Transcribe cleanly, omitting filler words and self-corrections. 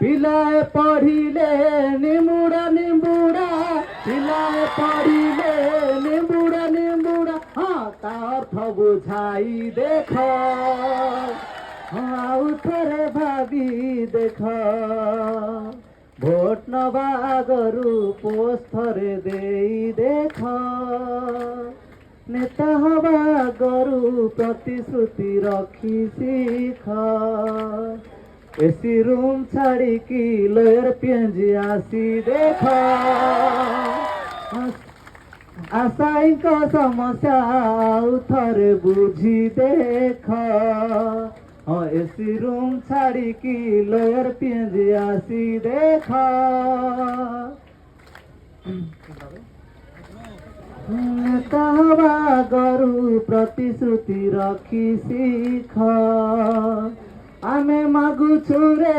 ପିଲାଏ ପଢିଲେ ନିମ୍ବୁଡ଼ା ନିମ୍ବୁଡ଼ା, ପିଲାଏ ପଢିଲେ ନିମ୍ବୁଡ଼ା ନିମ୍ବୁଡ଼ା, ହଁ ତା ଅର୍ଥ ବୁଝାଇ ଦେଖ, ହଁ ଆଉ ଥରେ ଭାବି ଦେଖ। ଭୋଟ ନବା ଆଗରୁ ପୋଷ୍ଟରେ ଦେଇ ଦେଖ, ନେତା ହବା ଆଗରୁ ପ୍ରତିଶ୍ରୁତି ରଖି ଶିଖ। ଏସି ରୁମ୍ ଛାଡ଼ିକି ଲୋୟର ପିଏନଜି ଆସି ଦେଖ, ଆଶାୟୀଙ୍କ ସମସ୍ୟା ଆଉ ଥରେ ବୁଝି ଦେଖ। ହଁ ଏସି ରୁମ୍ ଛାଡ଼ିକି ଲୋୟର ପିଏନଜି ଆସି ଦେଖ। ନେତା ହବା ଆଗରୁ ପ୍ରତିଶ୍ରୁତି ରଖି ଶିଖ। ଆମେ ମାଗୁଛୁ ରେ